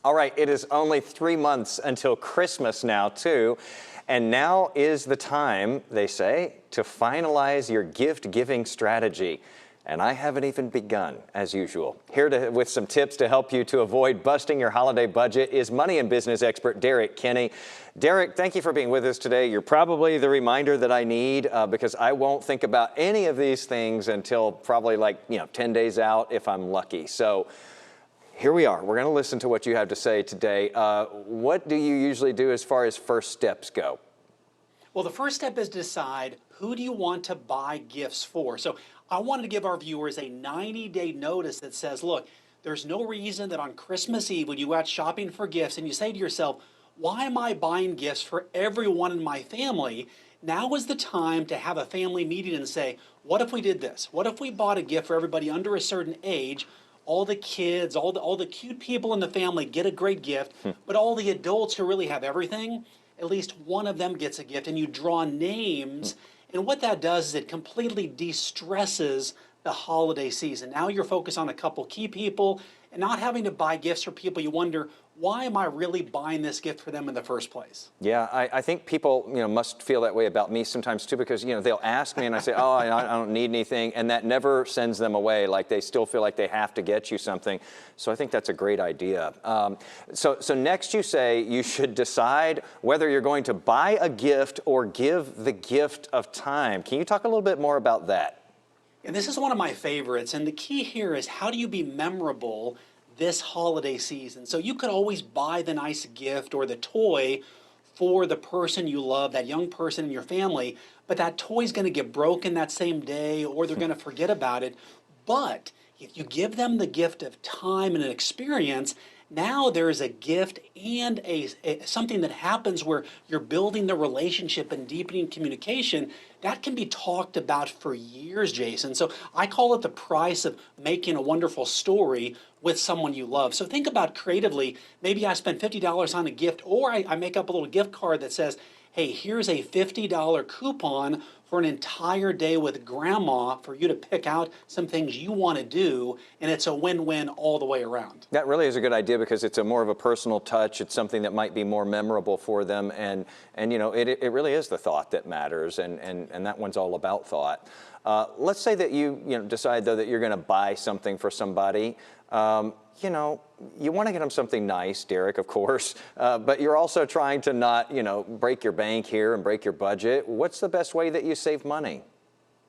All right, it is only 3 months until Christmas now, too. And now is the time, they say, to finalize your gift-giving strategy. And I haven't even begun, as usual. Here with some tips to help you to avoid busting your holiday budget is money and business expert Derrick Kinney. Derrick, thank you for being with us today. You're probably the reminder that I need because I won't think about any of these things until probably 10 days out if I'm lucky. So here we are. We're going to listen to what you have to say today. What do you usually do as far as first steps go? Well, the first step is to decide who do you want to buy gifts for. So I wanted to give our viewers a 90-day notice that says, look, there's no reason that on Christmas Eve when you go out shopping for gifts and you say to yourself, why am I buying gifts for everyone in my family? Now is the time to have a family meeting and say, what if we did this? What if we bought a gift for everybody under a certain age? All the kids, all the cute people in the family get a great gift, but all the adults who really have everything, at least one of them gets a gift, and you draw names. And what that does is it completely de-stresses the holiday season. Now you're focused on a couple key people and not having to buy gifts for people you wonder, why am I really buying this gift for them in the first place? Yeah, I think people must feel that way about me sometimes too, because they'll ask me and I say, oh, I don't need anything, and that never sends them away. Like they still feel like they have to get you something. So I think that's a great idea. So next you say you should decide whether you're going to buy a gift or give the gift of time. Can you talk a little bit more about that? And this is one of my favorites, and the key here is how do you be memorable this holiday season? So you could always buy the nice gift or the toy for the person you love, that young person in your family, but that toy's going to get broken that same day or they're going to forget about it. But if you give them the gift of time and an experience, now there's a gift and something that happens where you're building the relationship and deepening communication. That can be talked about for years, Jason. So I call it the price of making a wonderful story with someone you love. So think about creatively, maybe I spend $50 on a gift, or I make up a little gift card that says, hey, here's a $50 coupon for an entire day with grandma for you to pick out some things you want to do, and it's a win-win all the way around. That really is a good idea because it's more of a personal touch. It's something that might be more memorable for them, and it really is the thought that matters, and that one's all about thought. Let's say that you decide though that you're going to buy something for somebody. You want to get them something nice, Derrick, of course, but you're also trying to not, break your bank here and break your budget. What's the best way that you save money?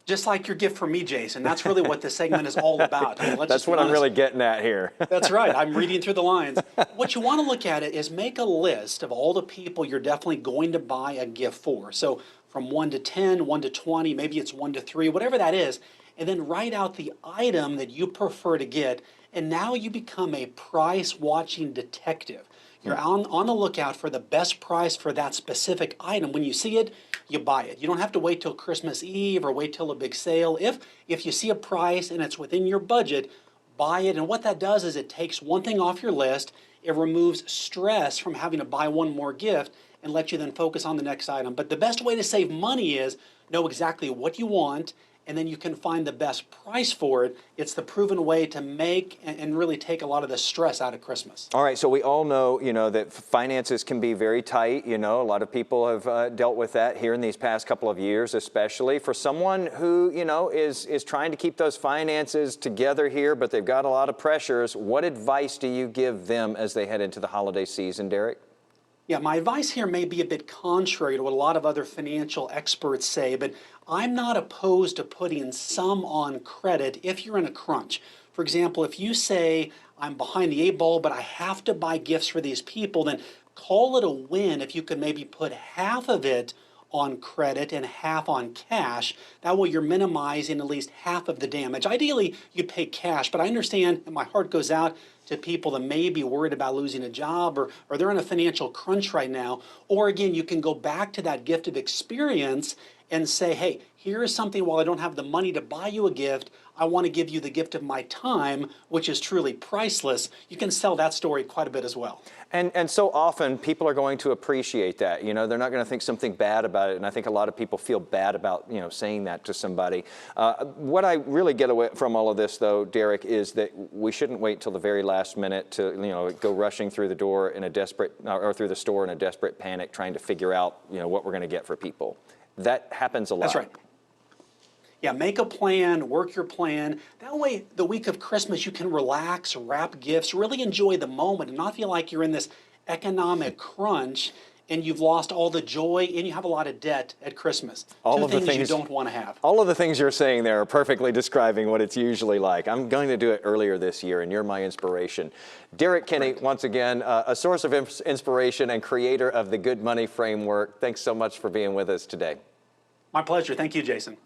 Just like your gift for me, Jason. That's really what this segment is all about. I mean, that's what I'm really getting at here. That's right. I'm reading through the lines. What you want to look at it is make a list of all the people you're definitely going to buy a gift for. So from 1 to 10, 1 to 20, maybe it's 1 to 3, whatever that is, and then write out the item that you prefer to get. And now you become a price-watching detective. You're on the lookout for the best price for that specific item. When you see it, you buy it. You don't have to wait till Christmas Eve or wait till a big sale. If you see a price and it's within your budget, buy it. And what that does is it takes one thing off your list. It removes stress from having to buy one more gift and lets you then focus on the next item. But the best way to save money is know exactly what you want, and then you can find the best price for it. It's the proven way to make and really take a lot of the stress out of Christmas. All right, so we all know, that finances can be very tight. A lot of people have dealt with that here in these past couple of years, especially for someone who, is trying to keep those finances together here, but they've got a lot of pressures. What advice do you give them as they head into the holiday season, Derrick? Yeah, my advice here may be a bit contrary to what a lot of other financial experts say, but I'm not opposed to putting some on credit if you're in a crunch. For example, if you say, I'm behind the 8 ball, but I have to buy gifts for these people, then call it a win if you could maybe put half of it on credit and half on cash. That way you're minimizing at least half of the damage. Ideally, you'd pay cash, but I understand, and my heart goes out to people that may be worried about losing a job or they're in a financial crunch right now. Or again, you can go back to that gift of experience and say, hey, here is something, while I don't have the money to buy you a gift, I want to give you the gift of my time, which is truly priceless. You can sell that story quite a bit as well. And so often people are going to appreciate that. You know, they're not going to think something bad about it. And I think a lot of people feel bad about, you know, saying that to somebody. What I really get away from all of this, though, Derrick, is that we shouldn't wait till the very last minute to, you know, go rushing through the door in a desperate, or through the store in a desperate panic, trying to figure out, you know, what we're going to get for people. That happens a lot. That's right. Yeah, make a plan, work your plan. That way, the week of Christmas, you can relax, wrap gifts, really enjoy the moment, and not feel like you're in this economic crunch and you've lost all the joy and you have a lot of debt at Christmas. Two things you don't want to have. All of the things you're saying there are perfectly describing what it's usually like. I'm going to do it earlier this year, and you're my inspiration. Derrick Kinney, once again, a source of inspiration and creator of the Good Money Framework. Thanks so much for being with us today. My pleasure. Thank you, Jason.